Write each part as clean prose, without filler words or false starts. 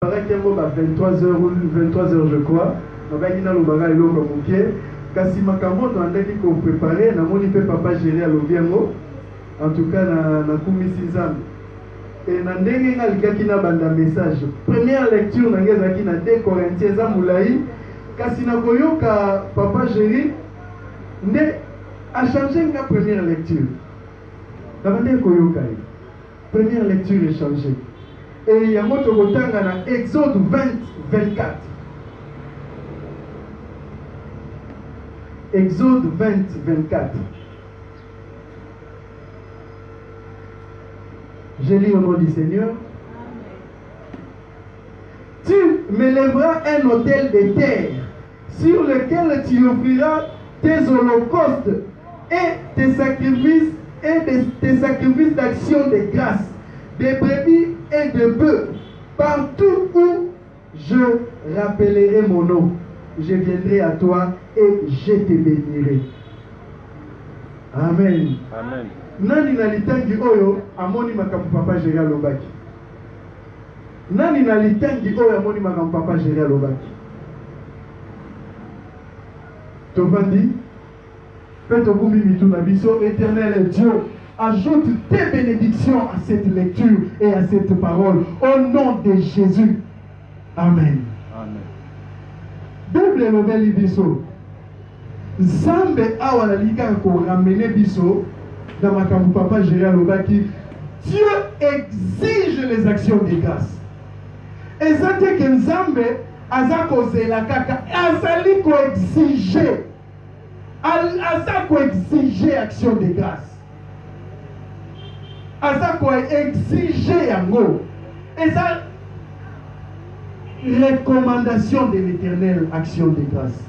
23h ou 23h je crois. Nabaki na lobaga eloko moke. Kasi makambo to andaki ko préparer na moni pe papa gérer alobiango. En tout cas na kumisi nzambe. Et na ndenge ngalikaki na banda message. Première lecture na ngezaki na 2 Corinthiens za mulai. Kasi na koyoka papa gérer ne a changé la première lecture. Na banda koyoka. Première lecture est changée. Et il y a un autre dans Exode 20-24. Exode 20-24. Je lis au nom du Seigneur. Tu m'élèveras un autel de terre sur lequel tu offriras tes holocaustes et tes sacrifices d'action de grâce, des brebis et de bœufs, partout où je rappellerai mon nom, je viendrai à toi et je te bénirai. Amen. Amen. Nani nalitangi oyo amoni makambo papa gérer lobaki. Nani nalitangi oyo amoni makambo papa gérer lobaki. Tovandi, faites au bout mimitou na biso, éternel Dieu. Ajoute tes bénédictions à cette lecture et à cette parole. Au nom de Jésus. Amen. Amen. Bible nouvelle biso. Zambe awa lika ko ramener biso dans ma kambu papa gérer lobaki. Dieu exige les actions de grâce. Et ça te que Nzambe azako zela kaka azali ko exiger. Azako exiger action de grâce. Azako exiger yango. Et ça recommandation de l'Éternel, action de grâce.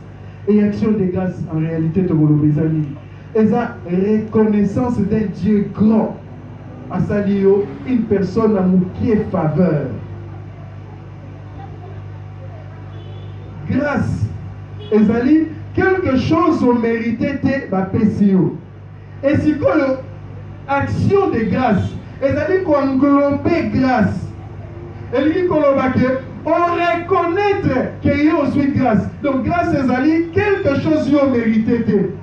Et action de grâce en réalité de amis. Et ça reconnaissance d'un Dieu grand. À Salio, une personne à qui est faveur. Grâce. Et ça dit quelque chose au mérité de ma PCO. Et si quoi action de grâce. Et ça dit qu'on englobe grâce. Et lui qu'on on reconnaître que yo suis grâce. Donc grâce est quelque chose yo mérité.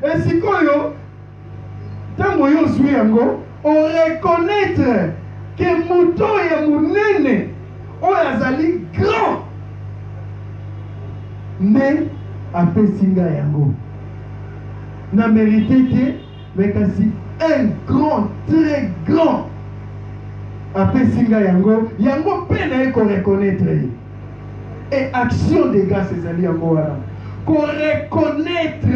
Et si quoi yo tant yo suis ango, on reconnaître que mouton et mounene on azali grand. Mais après singa yango. Na mérité mais kasi un grand, très grand. Après singa yango, yango peine qu'on reconnaître. Et action de grâce c'est ali yango wana. Qu'on reconnaître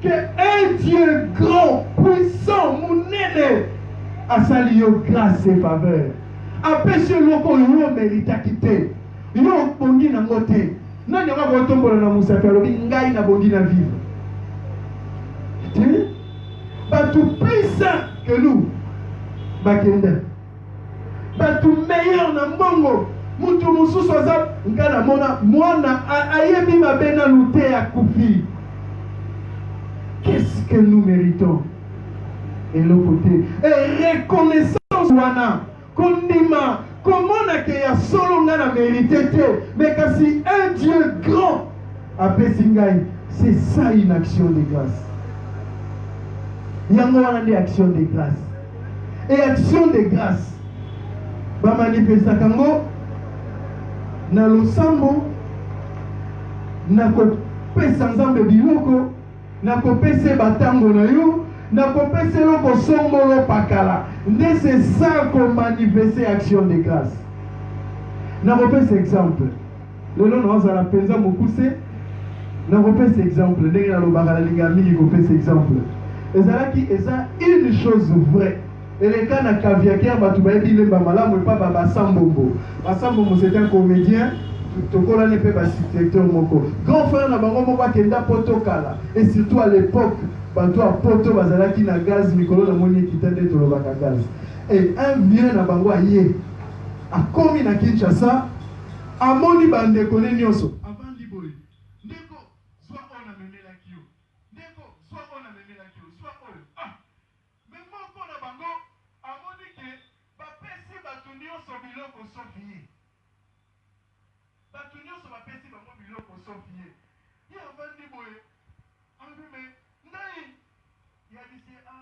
que un Dieu grand, puissant, mounene a sali yo grâce et faveur. Après ce loko yo mérite quitter. Yo bongi nango te. Nani nga botombola na musafi alobi ngai na bongi na vivre. Tu pas tout plus saint que nous. Bakenda. Pas tout meilleur na mbongo. Mutu mususu aza ngana mona mwana ayebi mabena lute ya kufi. Qu'est-ce que nous méritons? Et l'autre côté, et reconnaissance wana kondima comment na ke ya solo ngana mérité mais kasi un Dieu grand après singai, c'est ça une action de grâce. Yango wana ni action de grâce. Et action de grâce ba manifesta kango na losambo na ko pesa nzambe biloko na ko pesa batango na yo na ko pesa loko sombolo pakala nde c'est ça qu'on manifeste action de grâce. Na ko pesa exemple lelo na ozala penza mokuse na ko pesa exemple ndenge na lobaka la linga mingi ko pesa exemple. Ezalaki eza une chose vraie. Et les cas na Kaviaker batubaye bilemba malamu et pas baba Sambombo. Sambombo c'est un comédien. Tokola ne peut pas directeur moko. Grand frère na bango moko kenda poto kala. Et surtout à l'époque, bato a poto bazalaki na gaz mikolo na moni kitende to lobaka gaz. Et un vieux na bango aye. A komi na Kinshasa, amoni bande kone nyonso. Avant liboy. Ndeko soit on a mené la kio. Ndeko soit on a mené la kio. Soit on. Ah. Mais moko na bango amoni ke ba pesi bato nyonso biloko sofi. bato nyonso bapesi bango biloko soki ye ye avandi boye andume ngai yabisi la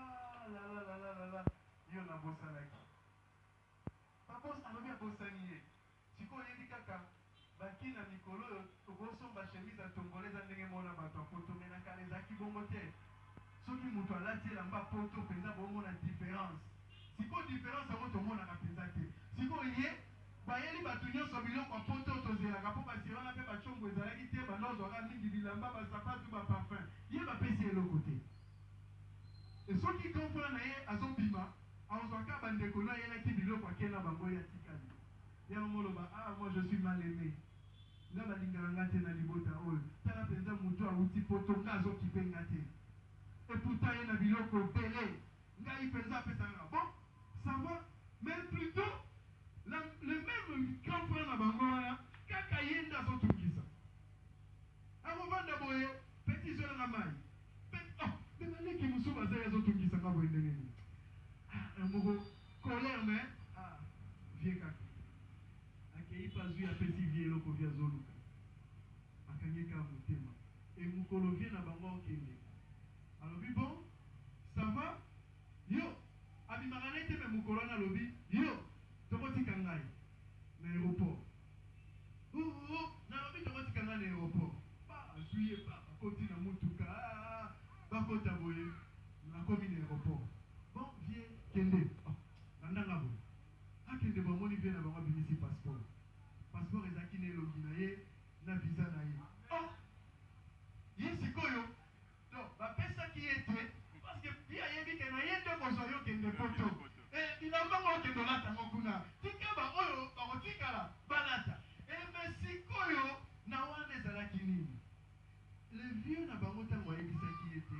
yo nabosanaki alobi abosani ye sikoyo oyebi kaka baki na mikolo oyo okosomba chemise atongoleza ndenge mona bato apoto me na kala ezalaki bongo te soki moto alati elamba poto mpenza bomona différence sikoyo différence yango tomonaka mpenza te sikoyo ye bayeli bato nyonso biloko poto tozelaka mpo basiri wana mpe bachongo ezalaki te banozwaka mingi bilamba basapatu baparfum ye bapesi eloko te soki komfra na ye azobima azwaka bandeko na yelaki biloko ake na bango ya tikali yango moloba moi je suis mal aimé nga balingaka nga te na libota oyo tala mpenza moto awuti poto nga azokipe nga te eputa ye na biloko ebele ngai mpenza apesanga bon ça va mais plutôt le même grand frère na bango wana kaka ye nde azotungisa akovanda boye peti zwelanga mai me baleki mosusu bazali azotungisanga boye ndenge nini moko colère me vie kaka akei mpa zwi apesi vie eloko vi azoluka akangi kaka motema emokolo vie na bango okende alobi bon ça va yo abimaka na ete me mokolo wana alobi yo tokotika ngai na aéroport nalobi tokotika ngai na aéroport azwi ye bakoti na motuka bakota boye nakomi na aéroport bon vie kende nandanga boye akende bamoni vie na bango abimisi passeport ezalaki na elongi na ye na visa na ye ye sikoyo donc bapesaki ye te parce que vie ayebi ke na ye nde kozwa yo kende poto bilamba ngo okende olatango kuna tika baoyo bakotikala balata me sikoyo na wana ezalaki nini le vieux na bango ntango ayebisaki ye te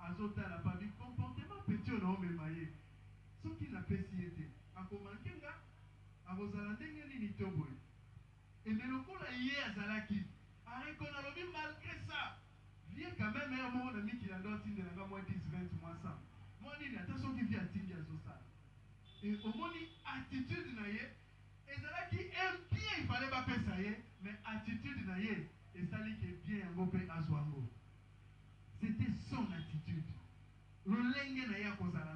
azotala pabi comportement peti oyo naomema ye soki napesi ye te akomanke nga akozala ndenge nini to boye eme lokola ye azalaki arekona alobi malgré ça vie quand même ya moko na mikila ndo atindelanga mwa 10 20 mwa 100 mwa nini ata soki vie atindi azosala omoni attitude na ye ezalaki bien ifale bapesa ye mais attitude na ye esali ke bien yango mpe azwa yango c'était son attitude lolenge na ye akozala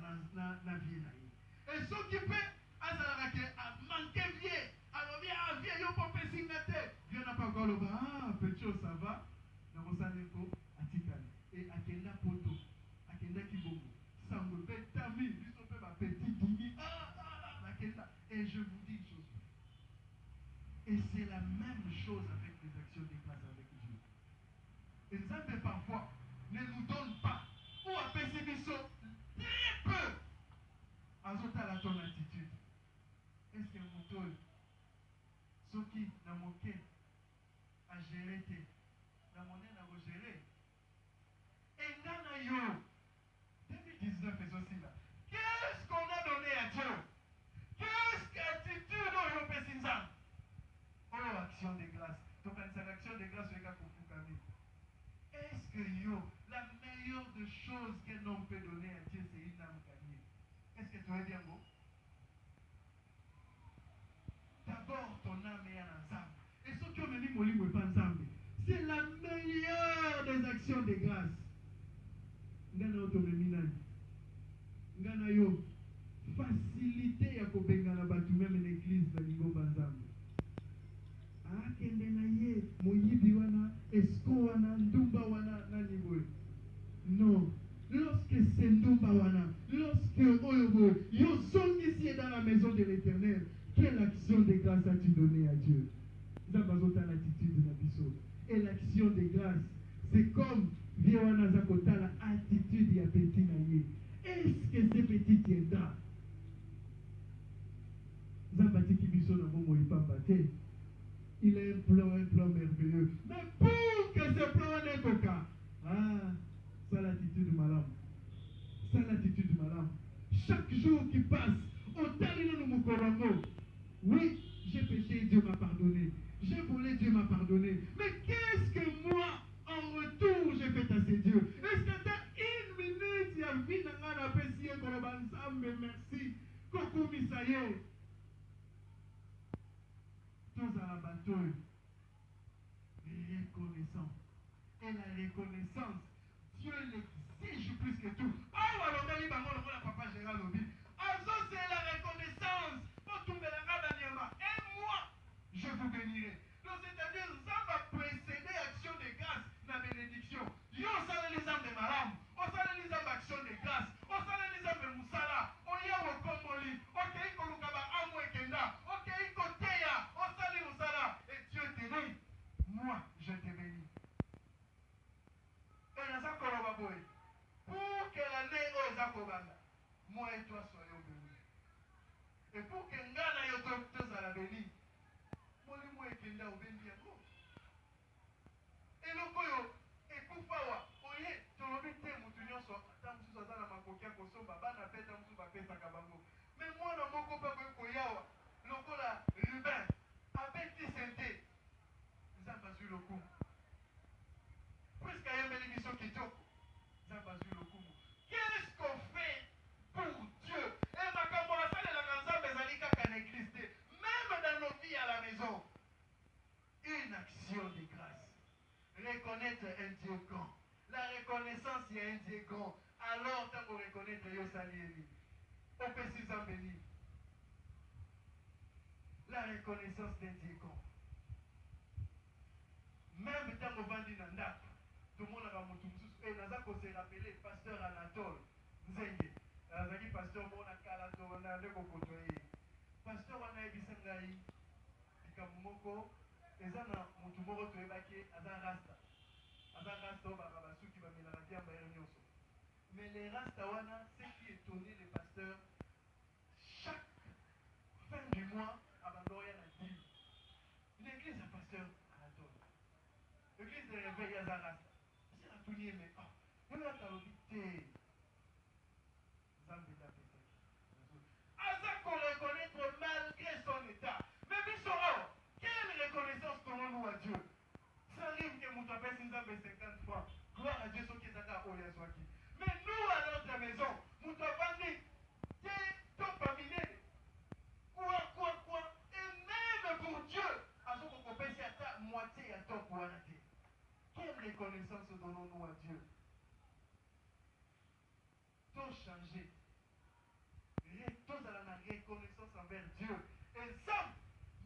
na vie na ye soki mpe azalaka ke amanke vie alobi vie yo mpo pesinga te vie na mpa koloba petio ça va nakosaleko atikali akenda poto akendaki bongo sango mpe tami biso mpe bapeti dimi nakenda et je vous dis une chose et c'est la même chose avec les actions de grâce avec Dieu. Et Nzambe parfois ne nous donne pas ou apesi biso très peu azotala ton attitude. Est-ce que moto soki na moke a géré te na monene na kogéré enga na yo 2019 ezosila qu'est-ce qu'on a donné à Dieu? Qu'est-ce qu'attitude oyo opesi Nzambe? Oh, action de grâce. Donc, cette action de grâce, est-ce que yo, la meilleure des choses qu'un homme peut donner à Dieu, c'est une âme gagnée? Est-ce que tu veux dire bon? D'abord, ton âme est en ensemble. Et ce qui me dit, mon pas ensemble. C'est la meilleure des actions de grâce. Ngana otomeminani. Ngana yo. Facilité à kobengana batu même l'église de l'Igomba Nzambe. Akende na ye moyibi wana esko wana ndumba wana nani boye non lorsque c'est ndumba wana lorsque oyo yo zongisi dans la maison de l'Éternel quelle action de grâce as-tu donné à Dieu? Zabazota l'attitude na biso et l'action de grâce c'est comme vie wana zakota la attitude ya petit na ye est-ce que ce petit tiendra Zabatiki biso na momo ipamba te. Il a un plan merveilleux. Mais pour que ce plan n'ait qu'au cas, ça l'attitude madame. Ça l'attitude madame. Chaque jour qui passe, au talino nous mokorango. Oui, j'ai péché, Dieu m'a pardonné. J'ai volé, Dieu m'a pardonné. Mais qu'est-ce que moi, en retour, j'ai fait à ces dieux? Est-ce que t'as une minute, il y a vu dans la pessier, mais merci. Koko misaye. Tous à la bataille. reconnaissant. Et la reconnaissance, Dieu l'exige plus que tout. Ah, papa Gérald Lobi. C'est la reconnaissance. Et moi, je vous bénirai. Donc, c'est-à-dire, ça va précéder action de grâce, la bénédiction. Yo, ça les âmes de maram. On s'en les âmes d'action de grâce. On s'en les âmes de moussala. On y a au komoli. Ok, kolukaba amwe kenda. Ok, koteya. On s'en les moussala. Et Dieu te dit, moi, je te bénis. Et dans ça, pour que l'année aux akobanda, moi et toi soyons bénis. Et pour que ngana yo tous à la béni, moi et kenda au béni. Et le koyo, et kufawa, oye, tolobi te mutu nyonso, ata musu aza na makoki ya kosomba, bana peta musu bapesaka bango. Mais moi na moko pa koyawa, lokola Ruben, abeti sente, nzamba zwi lokumu. Puisque ayembeli biso kitoko, nzamba zwi lokumu. Qu'est-ce qu'on fait pour Dieu? Et makambo asalelaka nzambe ezali kaka na église te, même dans nos vies à la maison. Une action de grâce. Reconnaître un Dieu grand. La reconnaissance, il y a un Dieu grand. Alors, tant qu'on reconnaît Dieu, ça l'est. On peut s'y bénir. La reconnaissance d'un Dieu grand. Même tant qu'on va dire dans l'âme, tout le monde a monté. Et nous avons se rappelé pasteur Anatole. Nzenge. Nous pasteur Mona Kalato, on a deux côtés. Pasteur Wana Ebisangaï, Pikamoko, et ça, mon moko to ebaki, Azan Rasta. Mais les Rastawana, ce qui étonnait les pasteurs, chaque fin du mois, Abandoria a dit l'église à pasteur Anatole. L'église de réveil à Zarasta. C'est la tournée, mais on a talobité. Zambé d'Apété. Azak qu'on reconnaître malgré son état. Mais Bissoro, quelle reconnaissance donnons-nous à Dieu? Ça arrive que mon père s'est 50 fois. Gloire à Dieu, ce qui est à Oyazwaki. Mais nous, à notre maison, nous devons dire, t'es ton familier. Quoi. Et même pour Dieu, à ce qu'on peut faire ta moitié à ton point. Quelle reconnaissance donnons-nous à Dieu? Tout changer. Tous à la reconnaissance envers Dieu. Et ça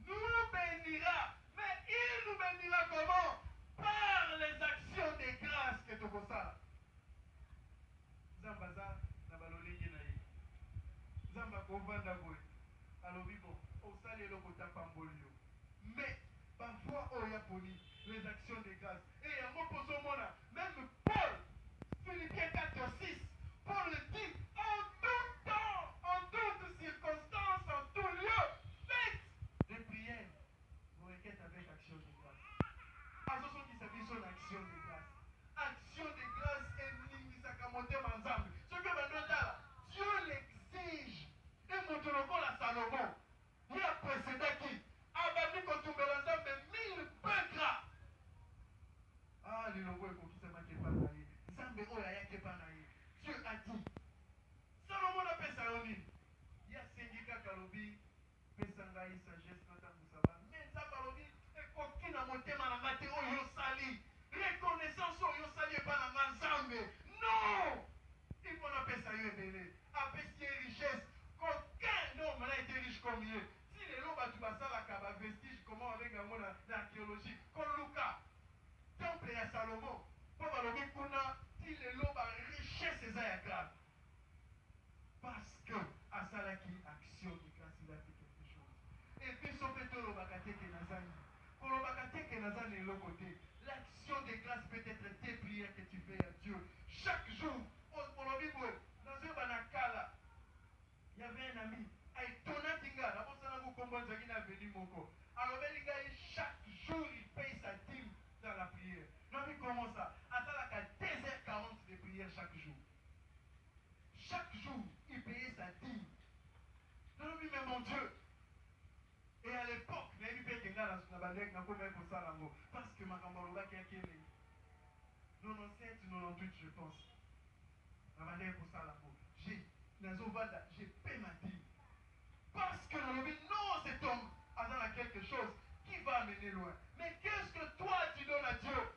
nous bénira. Mais il nous bénira comment? Par les actions de grâce que tu as ça. Zambaza na balolenge na ye. Zamba kovanda boy. Alobi bon, au salé le kota pambolio. Mais parfois oh ya poni les actions de grâce. Et en opposant mona, même Paul, Philippiens 4:6, Paul le dit en tout temps, en toutes circonstances, en tout lieu, faites des prières. Vos requêtes avec action de grâce. À ce qui s'appelle son action de grâce. Action de grâce et Nimisakamote Manzambi. Ce que maintenant Dieu l'exige. Et mon Dieu, la Salomon, il a précédé qui? Abami Kotumbelanzambe 1000 pains. Ah, les logos et qui s'est marqué par naïe. Zambe Oya Kepanaï. Dieu a dit. Salomon a fait Salomon. Il y a syndicat Kalobi, Pesangaï, sagesse, Natamusaba. Mais ça, Kalobi, et coquine à monter Manamate, Oyo Sali. Reconnaissance, Oyo Sali et Panamazambe. Non! Il faut appeler ça Yébélé. Appeler ces richesses. Qu'aucun homme n'a été riche comme lui. Si les lots, tu vas ça, la vestige, comment avec l'archéologie, comme Lucas, temple à Salomon, pour Balobi Kuna, si les lots, richesse, c'est grave. Parce que, à Salaki, action de grâce, il a fait quelque chose. Et puis, son pétolo, Bakate Kenazani. Pour le Bakate Kenazani, de l'autre côté, l'action de grâce peut être tes prières que tu fais à Dieu. Chaque jour, pour le Bible, dans un banakala, il y avait un ami, Aïtona Tinga, d'abord ça n'a pas compris qu'il a venu Moko. Alors, chaque jour, il paye sa dîme dans la prière. Non, mais comment ça? Attends, il y a 2h40 de prière chaque jour. Chaque jour, il payait sa dîme. Non, mais mon Dieu. Et à l'époque, il y a eu des gens dans la banque, parce que ma camarade qui a été 97, 98, je pense. La banque pour ça, j'ai payé ma dîme. Parce que non, cet homme a quelque chose qui va amener loin. Mais qu'est-ce que toi tu donnes à Dieu?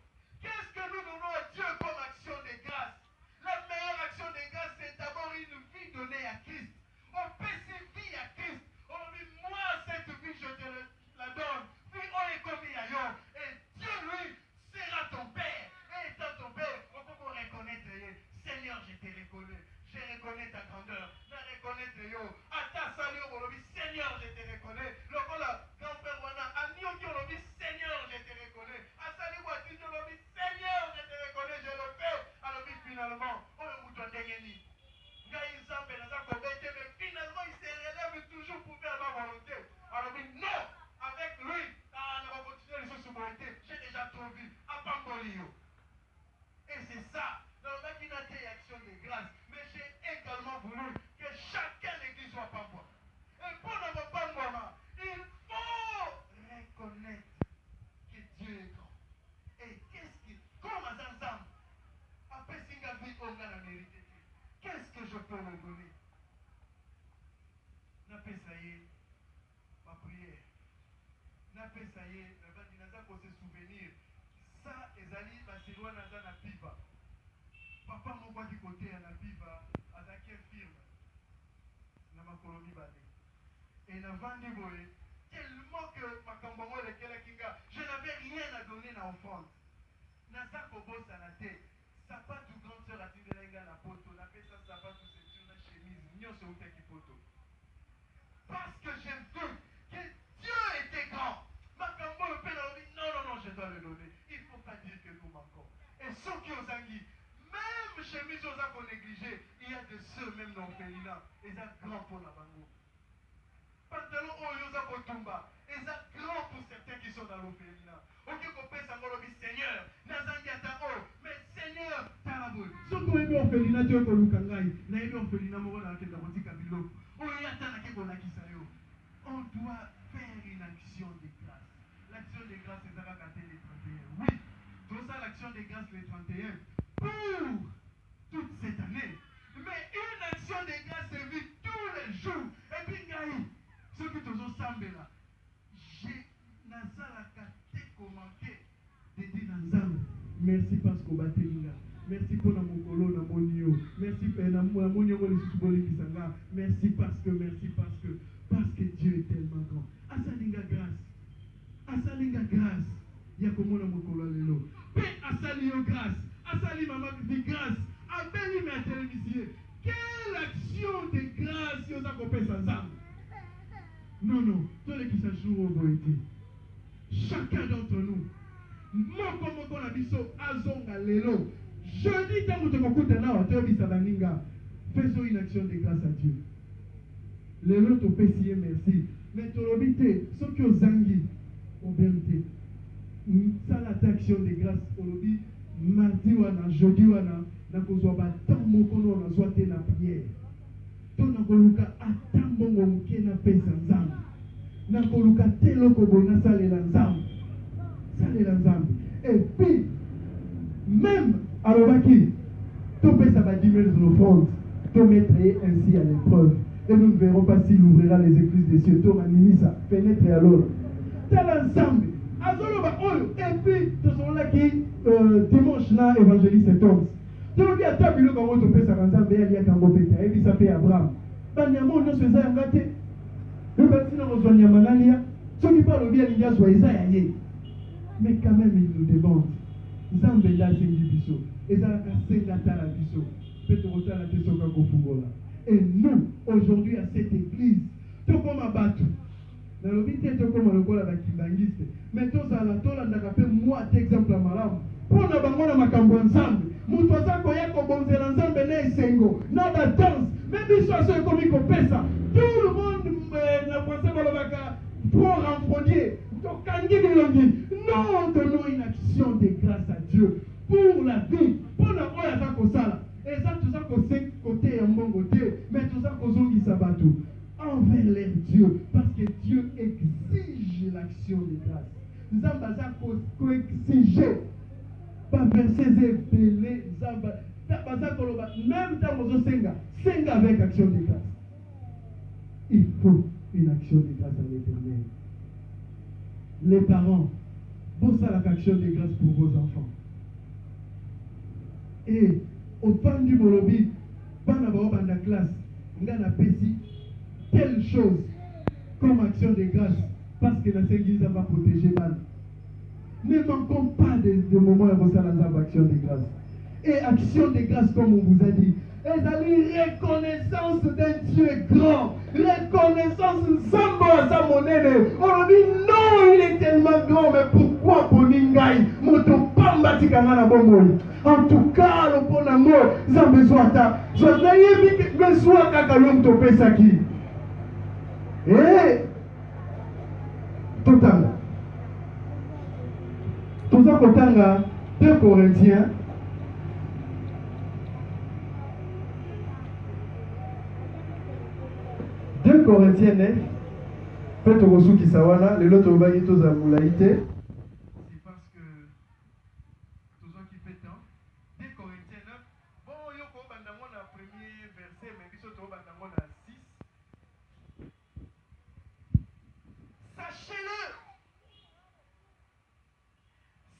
Et c'est ça, dans le maquinaté action de grâce. Mais j'ai également voulu que chacun l'église soit pas moi. Et pour ne pas moi, il faut reconnaître que Dieu est grand. Et qu'est-ce qui, comme à Zanzam, après Singavi, on a la mérité. Qu'est-ce que je peux me donner? N'a pas essayé ma prière. N'a pas essayé, il n'a pas se souvenir. Ça, ezali, Basilwa n'a pas piva. Papa m'a dit côté à la piva, à la firme. N'a ma colonie badé. Et n'a vendu boé. Tellement que ma cambomo le kela kinga, je n'avais rien à donner à offrande. N'a pas kobos à la tête. Ça pas tout grande sœur à Tidelenga la poto. N'a pas ça, ça pas tout ceinture, la chemise. N'y a pas aucun qui poto. Parce que j'ai vu que Dieu était grand. Ma cambo le père a dit non, non, non, je dois le donner. Il ne faut pas dire que nous manquons. Et ceux qui ont anguilles, même chemise aux qu'on négligé, il y a de ceux même dans le pays là. Ils ont grand pour la bango. Pantalon Oyosa Kotumba. Et ça grand pour certains qui sont dans l'ophélie-là. Ok, qu'on peut savoir le Seigneur. Nazangiata oh. Mais Seigneur, Tarabou. Surtout, il y a un orphelinat, tu as un Lukangai. Il y a un orphelinat, on a un Kabilo. On doit faire une action de grâce. L'action de grâce, c'est ça va gâter les 31. Oui, tout ça, l'action de grâce, les 31. Pour toute cette année. Mais une action de grâce est vue tous les jours. Et puis, ceux qui sont ensemble là, j'ai la commenté de dire ensemble. Merci parce qu'on bat Telinga. Merci pour la mokolo, la monio. Merci pour la monio, merci parce que Dieu est tellement grand. Asalinga grâce. Asalinga grâce. Yakomo la mokolo lelo. Pe asali yo grâce. Asali maman vivi grâce. Abeli ma télévision. Quelle action de grâce yo zakopé sans âme. Non, non. Tous les qui s'ajouent au boité. Chacun d'entre nous. Moko la biso azonga lelo. Jeudi, faisons une action de grâce à Dieu. Les autres péciers, merci. Mais tu l'obité, ceux qui ont zangi, ont bien été. Ça, l'action de grâce, on dit, mardi ou jeudi ou na kozwa tant mon kono na zoate na prière. Ton na koluka atambo ngomuke na pesa nzambe. Na koluka telo kobona salela nzambe. Salela nzambe. Et puis, même alors qui tout peut ça va 10 000 offrandes, tout mettre ainsi à l'épreuve. Et nous ne verrons pas s'il ouvrira les églises des cieux. Tout ça, pénètre alors. Tel ensemble. Et puis, ce sont là qui dimanche là, évangéliste et Thomas. Tout le monde a tapé comme on peut ça ensemble et il y a un gros et puis ça fait Abraham. Banyamo ne se faisait engager. Le bâtiment nous soigne Manania. Ceux qui parlent bien, il y a Isaiah. Mais quand même, il nous demande. Nzambe la sengi biso ezalaka senga tala biso peut rotala tesoka kofungola. Et nous aujourd'hui à cette église tokoma batu na lobite tokoma lokola bakibangiste mais tozala tolandaka pe moi exemple ya malamu mpona bango na makambo ya nzambe moto aza koya kobonzela nzambe na esengo na badanse me biso aso ekomi kopesa tout le monde na français balobaka trop renfrogné. Non, donnons une action de grâce à Dieu pour la vie, pour la vie. Et ça, tout ça, côté un bon côté, mais tout ça, qui s'abattu envers leur Dieu, parce que Dieu exige l'action de grâce. Nous avons exigé, pas verser belé, même dans nos senga avec action de grâce. Il faut une action de grâce à l'Éternel. Les parents, vous avez l'action de grâce pour vos enfants. Et au pan du Molobi, pendant la classe, on a péci telle chose comme action de grâce parce que la Seigneur va protéger mal. Ne manquons pas de moments où vous avez action de grâce. Et action de grâce, comme on vous a dit, et reconnaissance d'un Dieu grand. Reconnaissance Zambo à Zamonene. On dit non, il est tellement grand, mais pourquoi Boningai Moto Pamba Tikangana Bomoi. En tout cas, le Ponamo, Zambezwata. Je n'ai pas besoin Kakalum Topesaki. Et Totanga. Tout ça, Kotanga, 2 Corinthiens. Deux Corinthiens 9. Faites au Rosu Kisawana, les autres va y tous à moulaïté. C'est parce que tous ceux qui fait temps. 2 Corinthiens 9. Bon, yo ko bandango na premier verset, mais biso to bandango na 6. Sachez-le.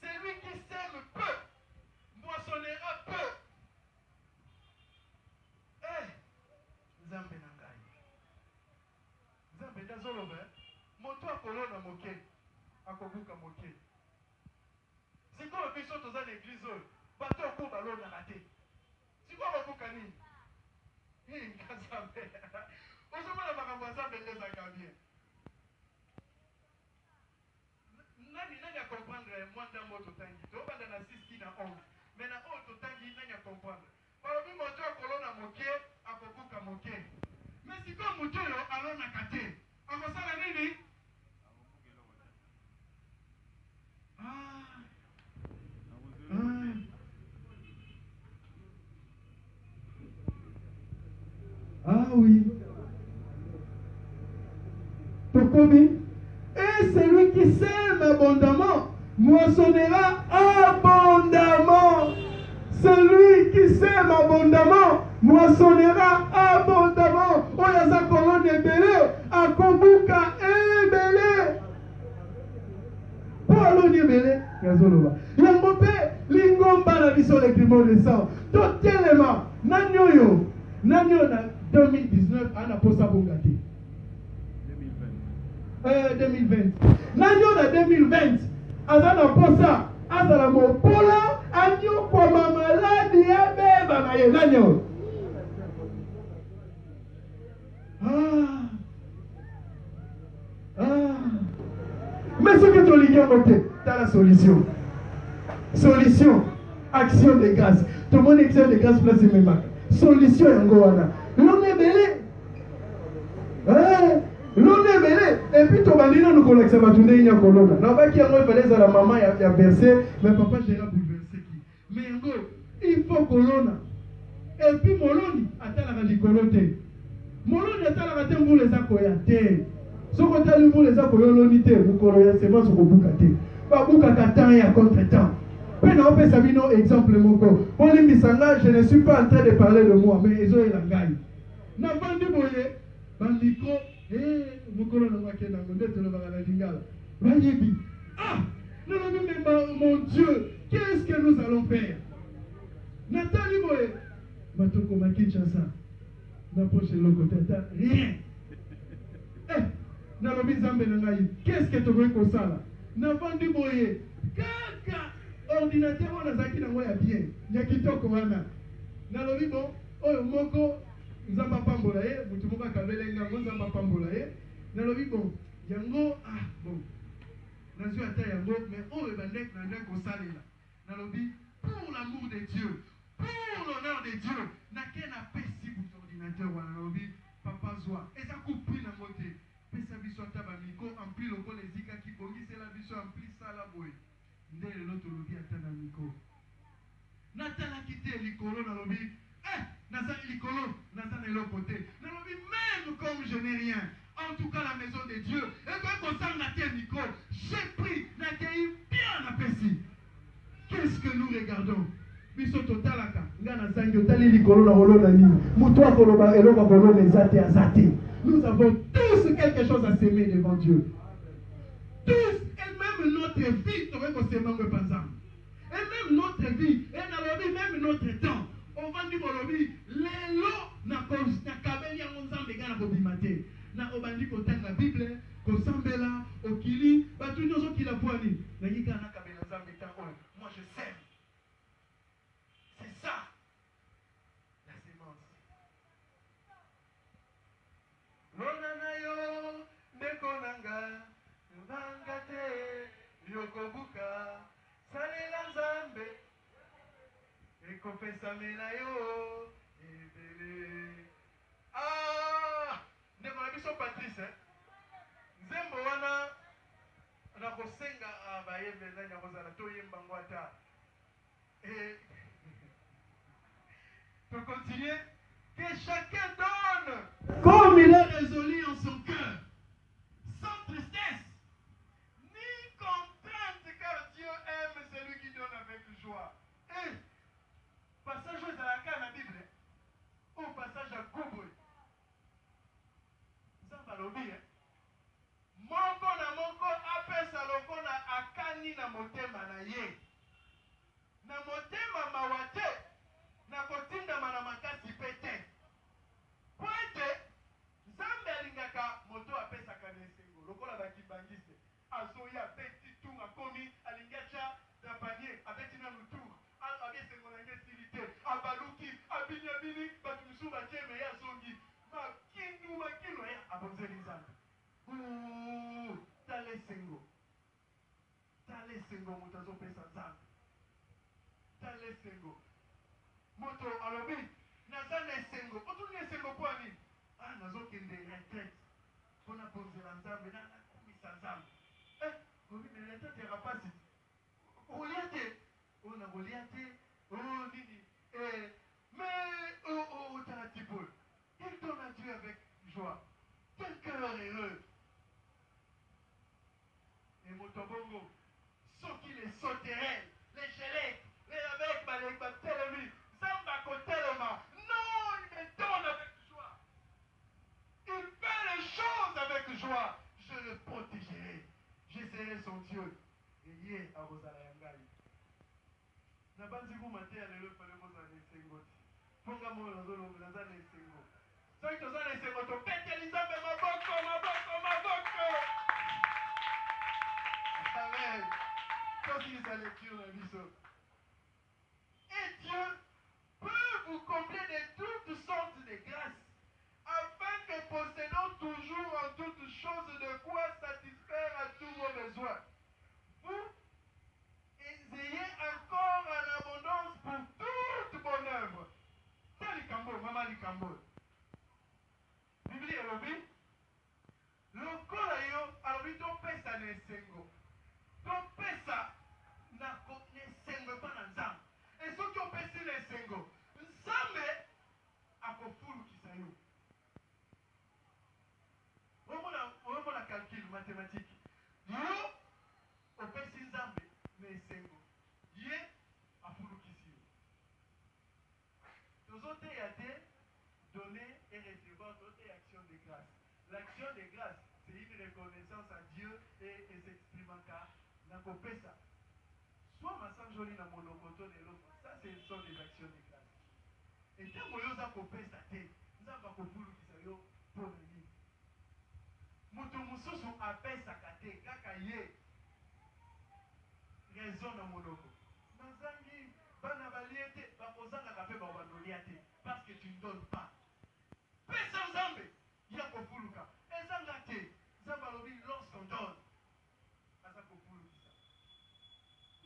Celui qui sème peu moissonnera peu. Eh, Nzambe na ngai. Nzambe dazoloba. Moto akolona moke. Akobuka moke. Sikoyo biso toza na église oyo. Bato ko balona raté. Sikoyo babuka nini? Nzambe. Ozomona makambo ya Nzambe ezaka bien. Nani a comprendre moi dans moto tangi. To banda na 6 ki na 11. Mais na auto tangi nani a comprendre. Balobi moto akolona moke, akobuka moke. Mais sikoyo moto yo alona kate. Akosala nini? Ah oui. Tokobi. Et celui qui sème abondamment moissonnera abondamment. Celui qui sème abondamment moissonnera abondamment. Oyaza kolone ebele, akobuka ebele. Paul ebele, yazoloba. Yango pe lingomba na biso le crimo de sang. Totelema nanyoyo. Nanyo na 2019 ana posa bongate. 2020. Nanyo na 2020 azana posa azala mopola anyo kwa mamaladi ya beba na ye nanyo. Mais ce que tu as dit, tu as la solution. Solution. Action de grâce. Tout le monde action de grâce place mes marques. Solution yangoana. L'on est belé. L'on est belé. Et puis ton bandino nous collecte ça va tourner une colonne. Non pas qu'il y a un fallait à la maman il y a versé, mais papa j'ai bouleversé qui. Mais yango il faut colonne. Et puis moloni atala la colonne. Moloni atala la tembo les akoyate. Ce côté où vous les akoyolonité vous colonne c'est pas ce que vous gâtez. Pas vous gâtez et à contre-temps. On peut savoir exemple mon corps. Pour les misanga, je ne suis pas en train de parler de moi, mais ils ont eu la gagne. N'a pas dit boye, bandiko, mukolo na mwake na ngombe te lobaka na lingala. Bayebi. Ah, non mais mon Dieu, qu'est-ce que nous allons faire? Nathalie boye, matoko Kinshasa. N'approche le côté rien. Na lobi Nzambe na ngai, qu'est-ce que tu veux qu'on ça là? N'a pas dit boye, kaka ordinateur on azaki na ngoya bien ya kitoko wana nalobi bon oyo moko nzamba pambola ye mutu moko akabelenga ngo nzamba pambola ye nalobi bon yango bon nazwi ata yango mais oyo bandek na ndeko salela nalobi pour l'amour de Dieu pour l'honneur de Dieu nake na pesi butu ordinateur wana nalobi papa zwa eza kupri na mote pesa biso ata bamiko ampli lokola ezika kibongisela biso ampli sala boye ndele l'autre lobby atana miko natala kite likolo na lobby naza likolo naza na côté na lobby même comme je n'ai rien en tout cas la maison de Dieu et quand on s'en a té miko j'ai pris na kei bien na pesi qu'est-ce que nous regardons biso totalaka ngana zangi otali likolo na olona ni muto akoloba eloko kolona ezate azate nous avons tous quelque chose à s'aimer devant Dieu tous. Même notre vie, tu vas se manquer par exemple. Et même notre vie, et dans la vie, même notre temps, on va dire que les lots na kabeli ya nzambe gana ko bimate. Na obandi ko tanga Bible, ko sambela, okili, ba tout nyoso kila poani. Na yika na kabela nzambe tango. Moi je sème. C'est ça. La sémence. Lonana yo, nekonanga. Vangate, yokobuka, salela nzambe, ekopesa mela yo, ebele. Ndeko na biso Patrice, nzembo wana na kosenga bayembe nani akozala toyemba ngo ata Et pour continuer, que chacun donne comme il est résolu en son cœur, sans tristesse, ni contrainte, car Dieu aime celui qui donne avec joie. Et passage à la Bible, au passage à Google, ça va le dire. Moko na moko apesa lokola akani na motema na ye. Na motema mawa te, na kotindama na makasi pe te. Po ete Nzambe alingaka moto apesaka na esengo lokola bakibangiste. Azoya abeti tour akomi alingacha na panier abeti na lutour. Abi esengo na nge sili te. Abaluki abini abini batu misusu batie me ya zongi. Makino ya abonzeli Nzambe. Tale sengo moto azopesa Nzambe. Tale sengo moto alobi naza na esengo otuni esengo mpo nini nazokende retraite mpona bonzela Nzambe nakumisa Nzambe obi me retraite ya rapasi kolia te oyo nakolia te nini mais otala tipole il donne à Dieu avec joie quel cœur heureux. Et Motobongo, ceux qui les sauterelles, les gélèques, les avec les bactéries, Zamba Kotelema, non, il me donne avec joie. Il fait les choses avec joie. Je le protégerai. Je serai son Dieu. Et hier, à Rosalayangai. Nabanziku Maté, à l'éloge, fallait vous en essengo. Ponga mo na zolo, na zana essengo. Ceux qui ont essengo, to pète Elisabeth, ma boko. Amen. Continue sa lecture dans l'histoire. Et Dieu peut vous combler de toutes sortes de grâces, afin que possédons toujours en toutes choses de quoi satisfaire à tous vos besoins. Vous ayez encore en abondance pour toute bonne œuvre. Talikambo, Mama Likambo. Bible est lobby. Lokola yo, alobi to pesa na esengo. Topesa na nesengo pa na Nzambe. Et soki opesi nesengo, Nzambe akofulukisa yo. Omona calcul mathématique. Yo opesi Nzambe nesengo. Ye afulukisi yo. Tozoteya te donner et recevoir notre action de grâce. L'action de grâce, c'est une reconnaissance à Dieu et s'exprime na kopesa. Soit masanjoli na monokoto de l'autre. Ça, ce sont des actions de grâce. Et tant que yoza kopesa te, nzamba kopulukisa yo pour nini. Mutu mususu apesaka te, kaka ye raison na monoko. Nazangi bana balie te, bakozanga pe babandolia te, parce que tu ne donnes pas. Pesa Nzambe, ya kopuluka. Ezanga te, Nzamba lobi lorsqu'on donne, asa kopulukisa.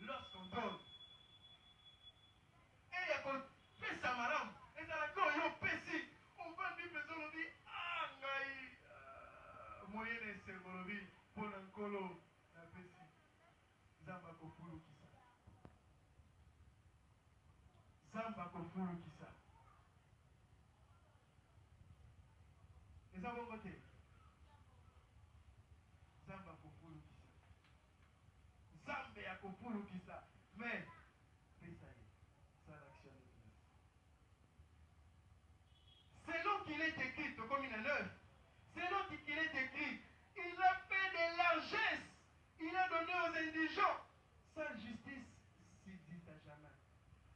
Lorsqu'on donne, et ya kopesa malamu, ezalaka oyo pesi, ovandi mpezo lobi, ngai moyene esengo lobi, mpona nkolo na pesi. Nzamba kopulukisa. Nzamba kopulukisa. Eza bongo te. Nzamba kopulukisa. Nzambe ya kopulukisa. Mais pesa ye. Ça l'action de grâce. Selon qu'il est écrit, comme il est neuf, selon qu'il est écrit, il a fait des largesses, il a donné aux indigents. Sa justice s'existe à jamais.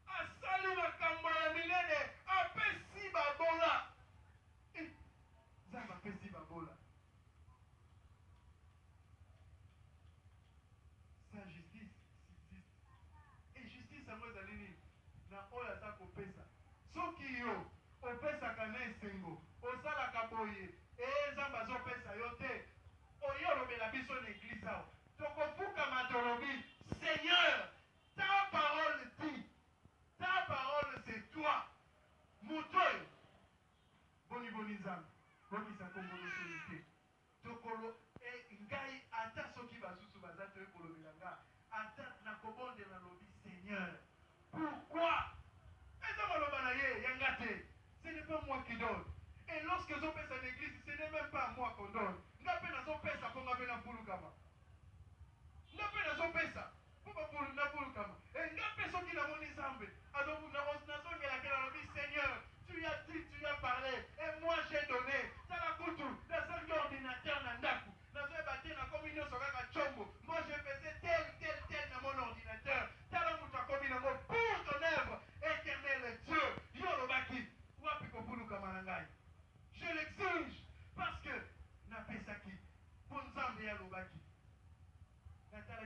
Asali makambo ya milele, apesi babola. Nzamba apesi babola. Sa justice s'existe. Et justice yango ezali nini? Na oyo aza kopesa. Soki yo opesaka na esengo, osalaka boye, Nzamba azopesa yo te. Oyo olobela biso na eglise awa. Tokofukama tolobi, Seigneur, ta parole dit, ta parole c'est toi. Mutoyo, boni Nzambe, bokisa kombo nosoni te. Tokolo, ngai ata soki basusu baza te kolobela nga, ata nakobondela lobi, Seigneur, pour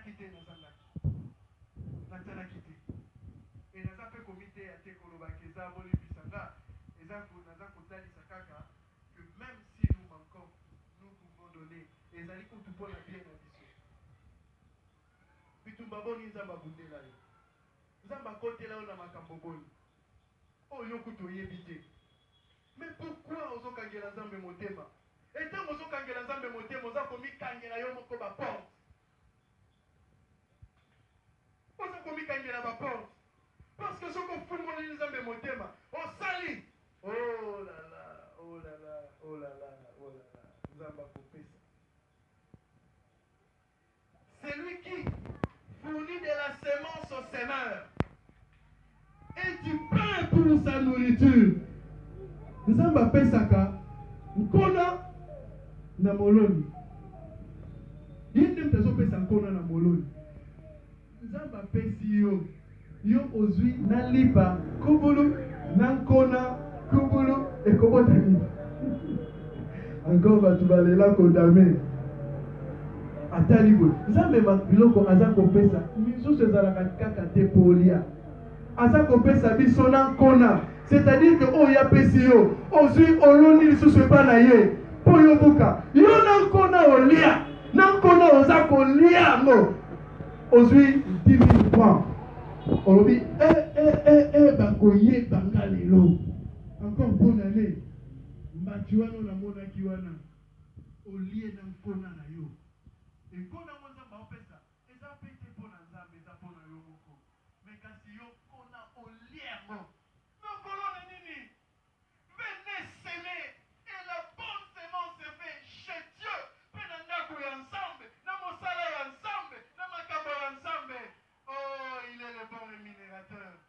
quitté dans un lac. Natana quitté. Et dans un peu comité à Tekoloba, Keza, Boli, Bissanga, et dans un côté d'Isakaka, que même si nous manquons, nous pouvons donner. Et ça dit qu'on tout pour la bien en dessous. Puis tout baboni, nous avons boudé là. Nous avons côté là, on a ma camboboni. Oh, yoko to yebite. Mais pourquoi on a kangela zambe motema? Et tant qu'on a kangela zambe motema, on a commis kangela yo moko ba porte. On a commis kangela ba porte. Parce que ce qu'on fout mon zambe motema, on sali. Oh là là, oh là là, oh là là, oh là là. Zamba coupé ça. C'est lui qui fournit de la semence au semeur et du pain pour sa nourriture. Zamba pesaka nkona na moloni. Yende mtazo pesa nkona na moloni. Zamba pesi yo ozwi na lipa kubulu na nkona kubulu ekobotani. Encore batu balela kodame. Atali go. Nzambe biloko aza kopesa misusu ezalaka kaka te polia. Aza kopesa biso na nkona. C'est-à-dire que oh ya pesi yo ozwi oloni lisusu epa na ye po yo buka. Yo na nkona olia. Na nkona oza kolia ngo. Ozwi 10 000 francs. Olobi bakoye banga lelo. Encore bonne année. Mbatiwano na mona kiwana. Olie na nkona na yo. Et quand on a un pesa, et ça peut être pour un zambe, ça pour un yomoko. Mais quand si on a au lien, nos colonnes nini, venez s'aimer, et la bonne semence se fait chez Dieu. Penandaku ensemble, na mosala ensemble, na makabo ensemble. Oh, il est le bon rémunérateur.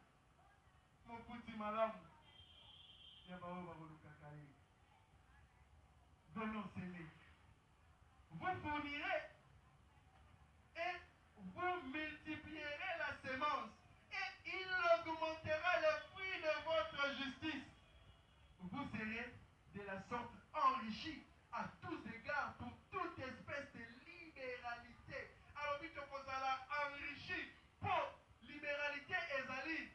Mon petit madame, yabao babolukakari. Venons s'aimer. Vous fournirez et vous multiplierez la semence et il augmentera le fruit de votre justice. Vous serez de la sorte enrichis à tous égards pour toute espèce de libéralité. Alors, vite vous allez enrichi pour libéralité ezali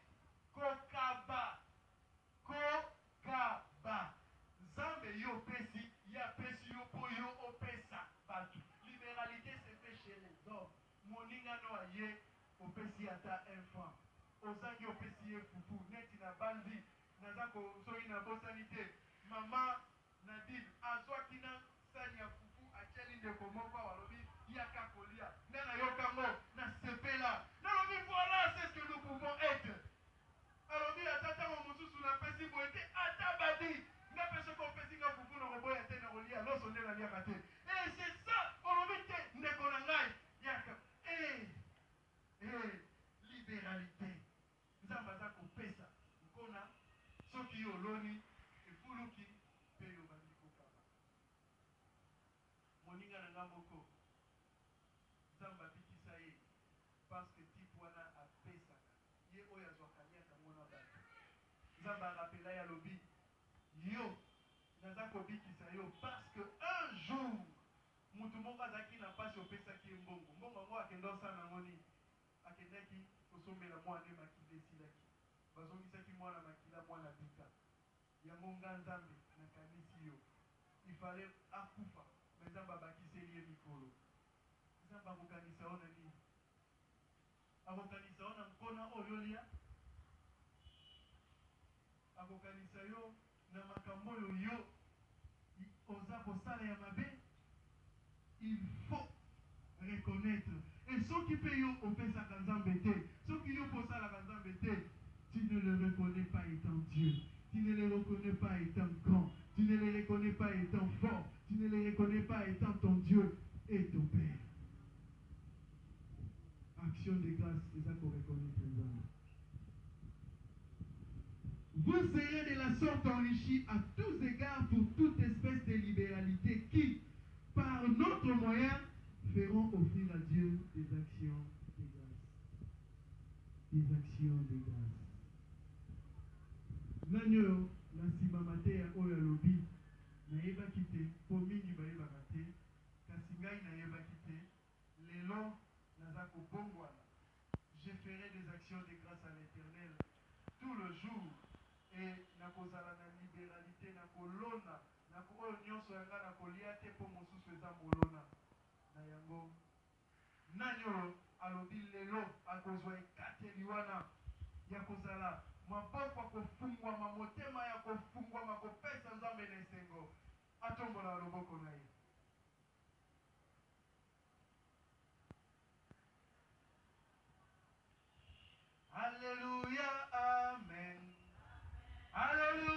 kokaba. Kokaba. Zambe yo pesi, ya pesi yo po yo opesa batu. Libéralité se fait chez les hommes. Moninga no aye opesi ata un franc. Ozangi opesi ye fufu neti na bandi nazako soyi na bosanité. Mama Nadine azwaki na sani ya fufu acheli ndeko moko walobi yaka kolia. Nana yokango na sepela. Nalobi voilà c'est ce que nous pouvons être. Alobi atata mo mususu na pesi boete atabadi. Na pesi ko pesi nga fufu na roboya te na rolia loso ndela lia kate. Et c'est ça olobi te ndeko na ngai yaka. Libéralité. Nzamba za kopesa. Nkona soki yo loni efuluki pe yo bandiko kaba. Moninga na ngamboko. Nzamba bikisa ye parce que tipwana apesa. Ye oya zwakania kamona batu. Nzamba rappela ya lobi. Yo naza kobikisa yo parce que un jour mutu moko azaki na pasi opesaki ye mbongo. Mbongo yango akendosa na ngoni. Akendaki kosombela mwana makila esilaki. Bazongisaki mwana makila mwana bika. Yango nga Nzambe na kanisi yo. Il fallait akufa. Mais Nzambe abakiseli ye mikolo. Nzambe akokanisa ona nini? Akokanisa ona nkona oyo lia. Akokanisa yo na makambo yo oza kosala ya mabe. Il faut reconnaître. Et ceux qui payent au pesa kanzambete, ceux qui ont posé la kanzambete, tu ne le reconnais pas étant Dieu. Tu ne les reconnais pas étant grand. Tu ne les reconnais pas étant fort. Tu ne les reconnais pas étant ton Dieu et ton Père. Action de grâce, c'est ça qu'on reconnaît présent. Vous serez de la sorte enrichis à tous égards pour toute espèce de libéralité qui, par notre moyen, feront offrir à Dieu des actions de grâce. Des actions de grâce. Nanyo, na simamate ya oya lobi, na yeba kite, po mingi ba yeba kate, kasi ngai na yeba kite, lelo, na Nazako Bongwana. Je ferai des actions de grâce à l'Éternel tout le jour. Et nakozala na libéralité, nakolona, nakoyo nyonso yanga nakolia te po mosusu eza molona. Na yango nani oyo alobi lelo akozwa ekateli wana ya kozala maboko akofungwama, motema ya kofungwama, kopesa Nzambe na esengo, atombola loboko na ye.